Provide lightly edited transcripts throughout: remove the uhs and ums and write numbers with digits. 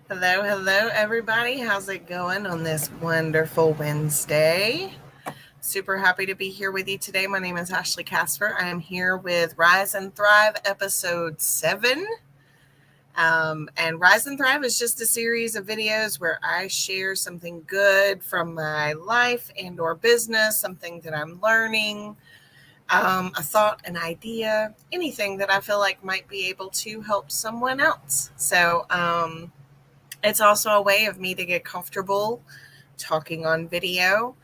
Hello, everybody. How's it going on this wonderful Wednesday? Super happy to be here with you today. My name is Ashley Casper. I am here with Rise and Thrive episode 7. And Rise and Thrive is just a series of videos where I share something good from my life and or business, something that I'm learning, a thought, an idea, anything that I feel like might be able to help someone else. So, it's also a way of me to get comfortable talking on video,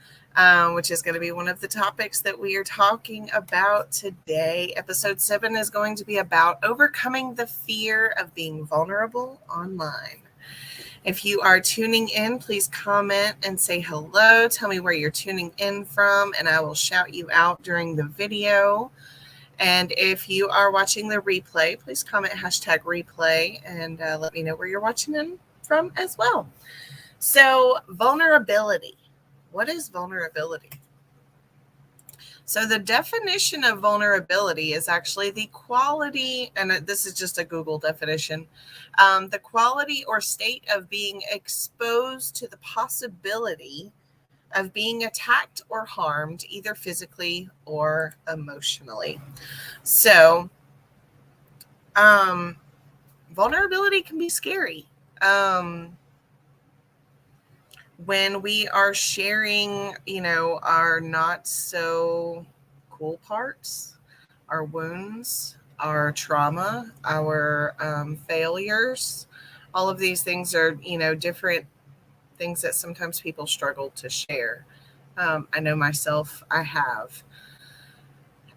which is going to be one of the topics that we are talking about today. Episode 7 is going to be about overcoming the fear of being vulnerable online. If you are tuning in, please comment and say hello. Tell me where you're tuning in from, and I will shout you out during the video. And if you are watching the replay, please comment #replay and let me know where you're watching in from as well. So, vulnerability. What is vulnerability? So, the definition of vulnerability is actually the quality, and this is just a Google definition, the quality or state of being exposed to the possibility of being attacked or harmed, either physically or emotionally. So, vulnerability can be scary. When we are sharing, our not so cool parts, our wounds, our trauma, our failures, all of these things are, different things that sometimes people struggle to share. I know myself, I have.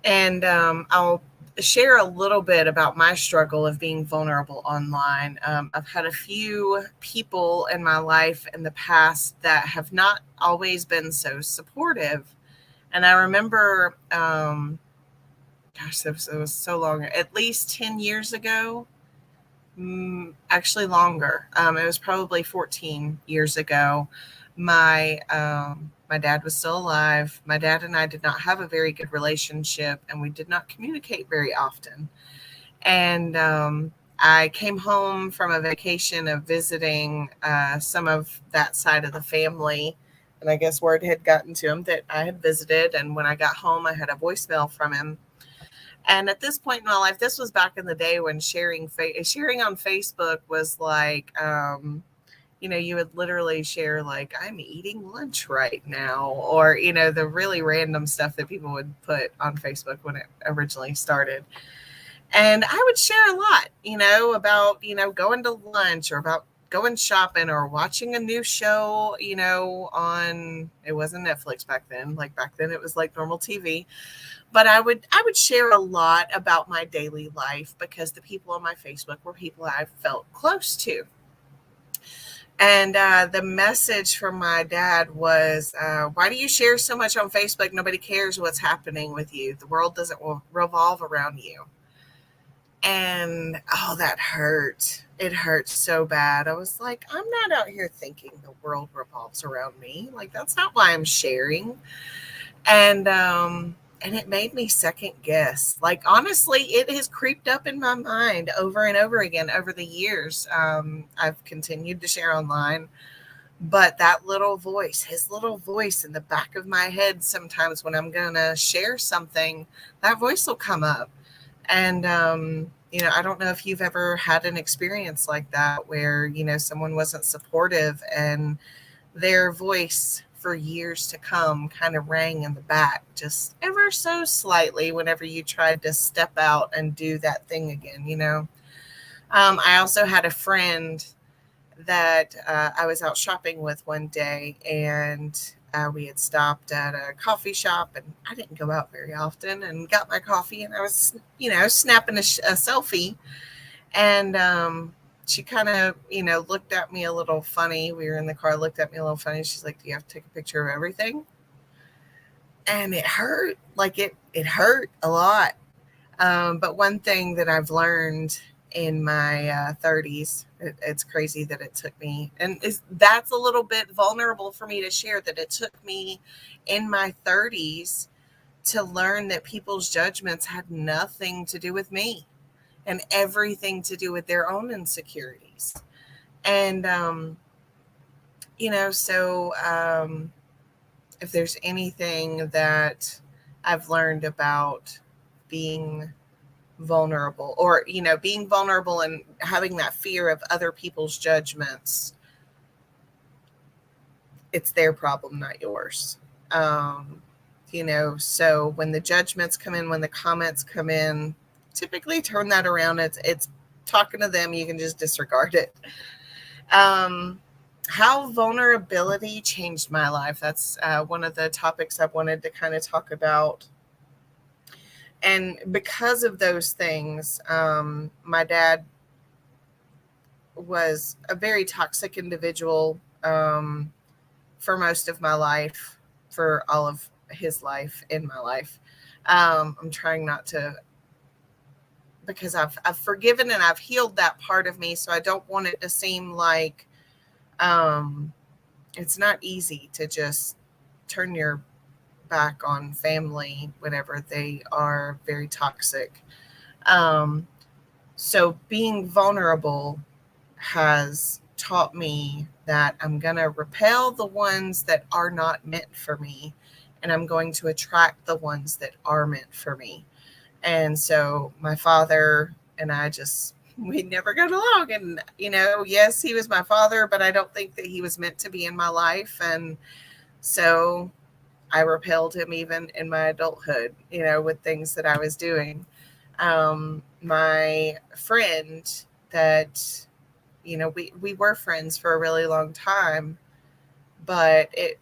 And I'll share a little bit about my struggle of being vulnerable online. I've had a few people in my life in the past that have not always been so supportive. And I remember, it was so long, at least 10 years ago, actually longer. It was probably 14 years ago. My dad was still alive. My dad and I did not have a very good relationship, and we did not communicate very often. And I came home from a vacation of visiting some of that side of the family. And I guess word had gotten to him that I had visited. And when I got home, I had a voicemail from him. And at this point in my life, this was back in the day when sharing on Facebook was like, you would literally share like, I'm eating lunch right now, or, the really random stuff that people would put on Facebook when it originally started. And I would share a lot, about, going to lunch or about going shopping or watching a new show, on, it wasn't Netflix back then. Like back then it was like normal TV. But I would share a lot about my daily life because the people on my Facebook were people I felt close to. And the message from my dad was, why do you share so much on Facebook? Nobody cares what's happening with you. The world doesn't revolve around you. And, oh, that hurt. It hurt so bad. I was like, I'm not out here thinking the world revolves around me. Like, that's not why I'm sharing. And it made me second guess. Like, honestly, it has creeped up in my mind over and over again over the years. I've continued to share online, but that little voice, his little voice in the back of my head, sometimes when I'm going to share something, that voice will come up. And, I don't know if you've ever had an experience like that where, someone wasn't supportive and their voice for years to come kind of rang in the back just ever so slightly whenever you tried to step out and do that thing again. I also had a friend that I was out shopping with one day, and we had stopped at a coffee shop, and I didn't go out very often, and got my coffee, and I was, snapping a selfie. And she kind of, looked at me a little funny. We were in the car, looked at me a little funny. She's like, do you have to take a picture of everything? And it hurt. Like it hurt a lot. But one thing that I've learned in my 30s, it's crazy that it took me, and that's a little bit vulnerable for me to share, that it took me in my 30s to learn that people's judgments had nothing to do with me and everything to do with their own insecurities. And, if there's anything that I've learned about being vulnerable, or, being vulnerable and having that fear of other people's judgments, it's their problem, not yours. So when the judgments come in, when the comments come in, typically turn that around. It's talking to them. You can just disregard it. How vulnerability changed my life. That's one of the topics I wanted to kind of talk about. And because of those things, my dad was a very toxic individual for most of my life, for all of his life in my life. I'm trying not to, because I've forgiven and I've healed that part of me. So I don't want it to seem like it's not easy to just turn your back on family whenever they are very toxic. So being vulnerable has taught me that I'm going to repel the ones that are not meant for me, and I'm going to attract the ones that are meant for me. And so my father and I we never got along. And, yes, he was my father, but I don't think that he was meant to be in my life. And so I repelled him even in my adulthood, with things that I was doing. My friend that, we were friends for a really long time, but it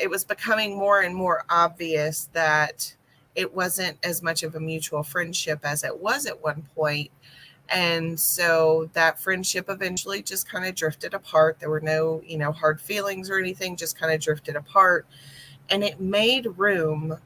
was becoming more and more obvious that it wasn't as much of a mutual friendship as it was at one point. And so that friendship eventually just kind of drifted apart. There were no, hard feelings or anything, just kind of drifted apart. And it made room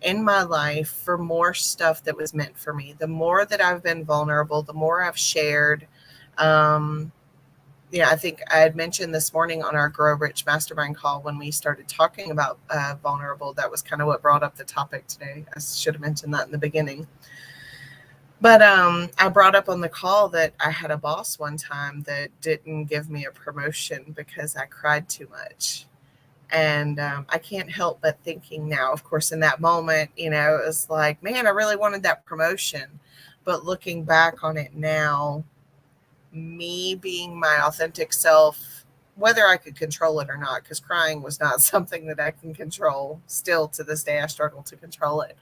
in my life for more stuff that was meant for me. The more that I've been vulnerable, the more I've shared. I think I had mentioned this morning on our Grow Rich Mastermind call, when we started talking about vulnerable, that was kind of what brought up the topic today. I should have mentioned that in the beginning. But I brought up on the call that I had a boss one time that didn't give me a promotion because I cried too much. And I can't help but thinking now, of course, in that moment, it was like, man, I really wanted that promotion. But looking back on it now, me being my authentic self, whether I could control it or not, because crying was not something that I can control. Still to this day, I struggle to control it.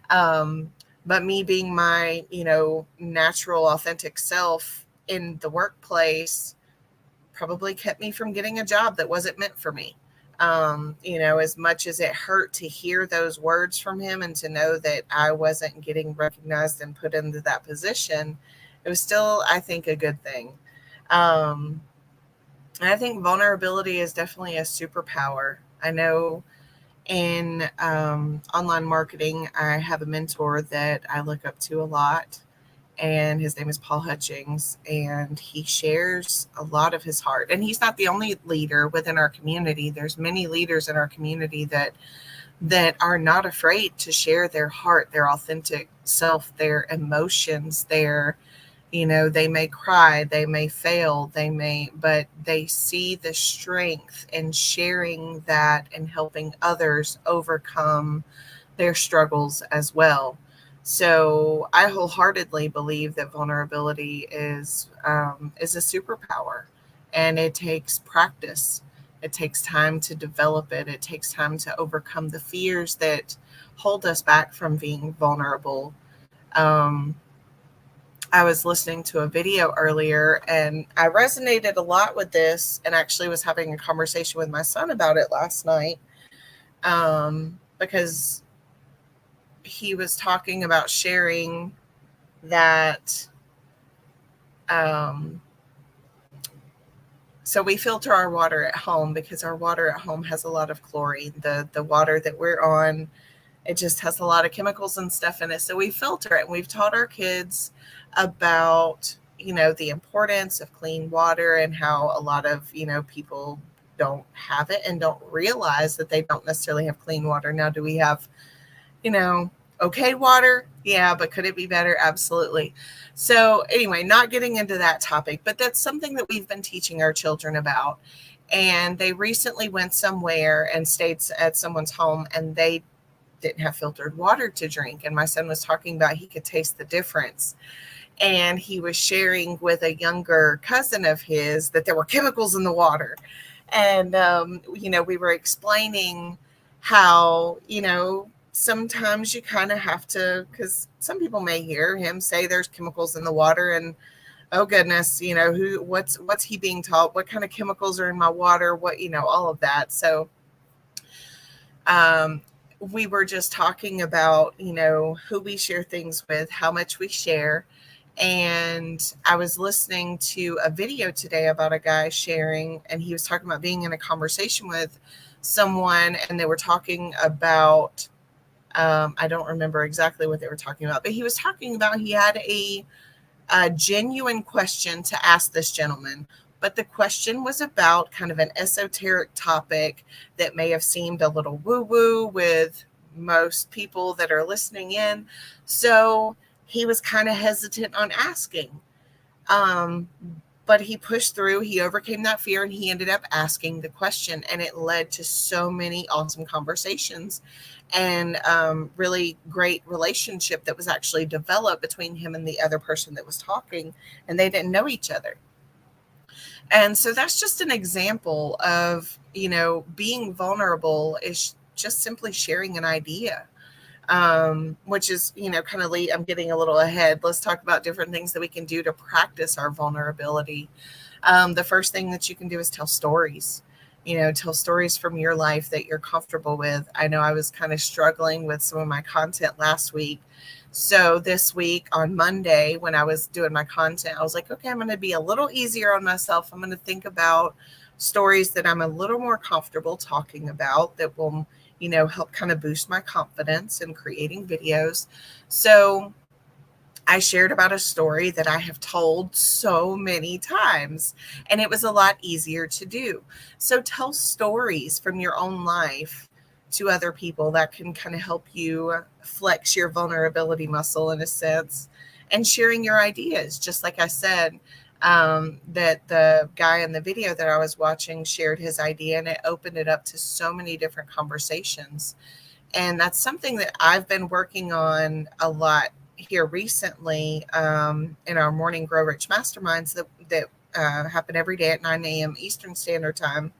But me being my, natural, authentic self in the workplace probably kept me from getting a job that wasn't meant for me. As much as it hurt to hear those words from him and to know that I wasn't getting recognized and put into that position, it was still, I think, a good thing. And I think vulnerability is definitely a superpower. I know in online marketing, I have a mentor that I look up to a lot, and his name is Paul Hutchings, and he shares a lot of his heart. And he's not the only leader within our community. There's many leaders in our community that are not afraid to share their heart, their authentic self, their emotions, they may cry, they may fail, but they see the strength in sharing that and helping others overcome their struggles as well. So I wholeheartedly believe that vulnerability is a superpower, and it takes practice. It takes time to develop it. It takes time to overcome the fears that hold us back from being vulnerable. I was listening to a video earlier, and I resonated a lot with this, and actually was having a conversation with my son about it last night, because he was talking about sharing that. So we filter our water at home because our water at home has a lot of chlorine. The water that we're on, it just has a lot of chemicals and stuff in it. So we filter it, and we've taught our kids about, the importance of clean water, and how a lot of, people don't have it and don't realize that they don't necessarily have clean water. Now, do we have, Okay, water, yeah, but could it be better? Absolutely. So anyway, not getting into that topic, but that's something that we've been teaching our children about. And they recently went somewhere and stayed at someone's home, and they didn't have filtered water to drink. And my son was talking about he could taste the difference. And he was sharing with a younger cousin of his that there were chemicals in the water. And, we were explaining how, sometimes you kind of have to, because some people may hear him say there's chemicals in the water, and oh goodness, what's he being taught? What kind of chemicals are in my water? What, all of that. So, um, we were just talking about, who we share things with, how much we share. And I was listening to a video today about a guy sharing, and he was talking about being in a conversation with someone, and they were talking about, I don't remember exactly what they were talking about, but he was talking about he had a genuine question to ask this gentleman. But the question was about kind of an esoteric topic that may have seemed a little woo woo with most people that are listening in. So he was kind of hesitant on asking. Um, but he pushed through, he overcame that fear, and he ended up asking the question. And it led to so many awesome conversations and really great relationship that was actually developed between him and the other person that was talking, and they didn't know each other. And so that's just an example of, being vulnerable is just simply sharing an idea, which is, kind of I'm getting a little ahead. Let's talk about different things that we can do to practice our vulnerability. The first thing that you can do is tell stories. Tell stories from your life that you're comfortable with. I know I was kind of struggling with some of my content last week. So this week on Monday, when I was doing my content, I was like, okay, I'm going to be a little easier on myself. I'm going to think about stories that I'm a little more comfortable talking about that will, help kind of boost my confidence in creating videos. So I shared about a story that I have told so many times, and it was a lot easier to do. So tell stories from your own life to other people that can kind of help you flex your vulnerability muscle in a sense, and sharing your ideas. Just like I said, that the guy in the video that I was watching shared his idea, and it opened it up to so many different conversations. And that's something that I've been working on a lot here recently, in our morning Grow Rich masterminds that happen every day at 9 a.m. Eastern Standard Time.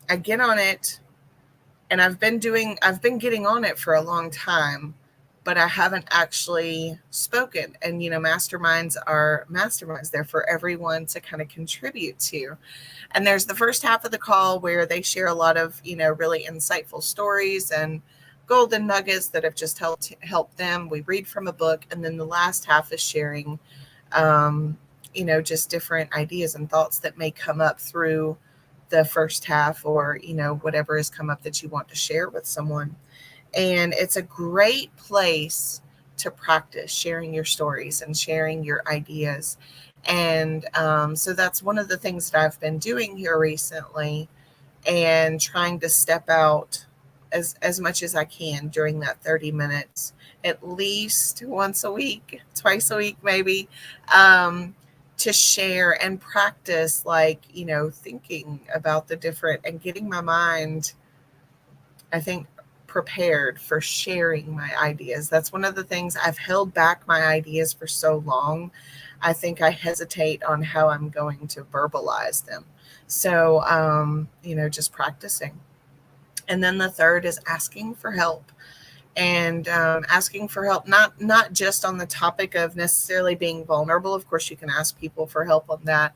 I get on it, and I've been getting on it for a long time, but I haven't actually spoken. And, masterminds are masterminds. They're for everyone to kind of contribute to. And there's the first half of the call where they share a lot of, really insightful stories and golden nuggets that have just helped them. We read from a book. And then the last half is sharing, just different ideas and thoughts that may come up through the first half, or, whatever has come up that you want to share with someone. And it's a great place to practice sharing your stories and sharing your ideas. And so that's one of the things that I've been doing here recently, and trying to step out as much as I can during that 30 minutes, at least once a week, twice a week, maybe, to share and practice, thinking about the different and getting my mind, I think, prepared for sharing my ideas. That's one of the things. I've held back my ideas for so long. I think I hesitate on how I'm going to verbalize them. So, just practicing. And then the third is asking for help. And asking for help, not just on the topic of necessarily being vulnerable. Of course, you can ask people for help on that.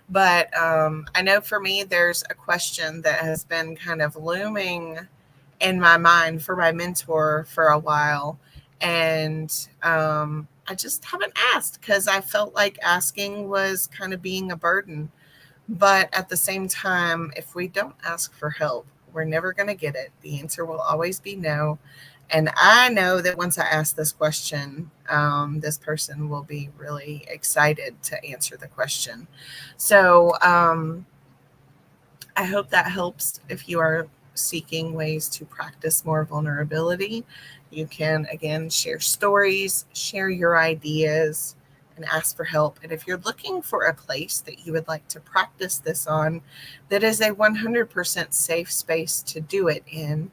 But I know for me, there's a question that has been kind of looming in my mind for my mentor for a while. And I just haven't asked, because I felt like asking was kind of being a burden. But at the same time, if we don't ask for help, we're never going to get it. The answer will always be no. And I know that once I ask this question, this person will be really excited to answer the question. So I hope that helps if you are seeking ways to practice more vulnerability. You can, again, share stories, share your ideas, and ask for help. And if you're looking for a place that you would like to practice this on, that is a 100% safe space to do it in,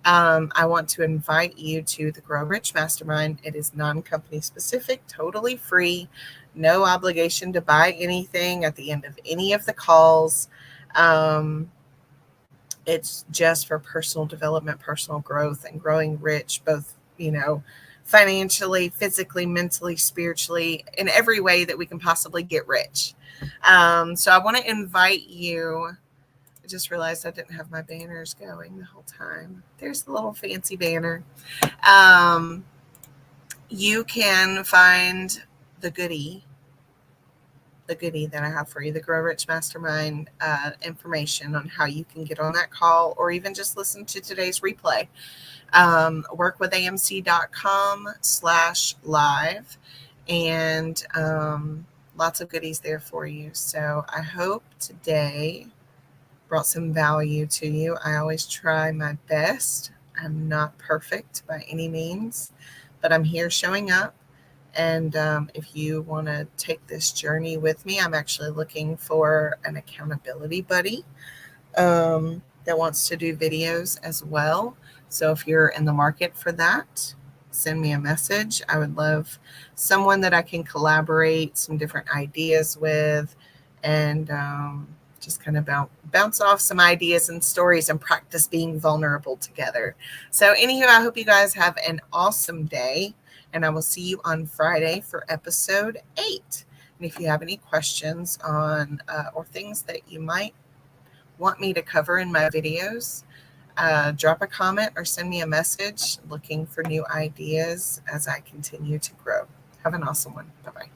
I want to invite you to the Grow Rich Mastermind. It is non-company specific, totally free, no obligation to buy anything at the end of any of the calls. It's just for personal development, personal growth, and growing rich, both, financially, physically, mentally, spiritually, in every way that we can possibly get rich. So I want to invite you. I just realized I didn't have my banners going the whole time. There's the little fancy banner. You can find the goodie that I have for you, the Grow Rich Mastermind information on how you can get on that call, or even just listen to today's replay. Workwithamc.com/live, and lots of goodies there for you. So I hope today brought some value to you. I always try my best. I'm not perfect by any means, but I'm here showing up. And if you want to take this journey with me, I'm actually looking for an accountability buddy that wants to do videos as well. So if you're in the market for that, send me a message. I would love someone that I can collaborate some different ideas with, and just kind of bounce off some ideas and stories and practice being vulnerable together. So anywho, I hope you guys have an awesome day, and I will see you on Friday for episode 8. And if you have any questions on or things that you might want me to cover in my videos, drop a comment or send me a message. Looking for new ideas as I continue to grow. Have an awesome one. Bye-bye.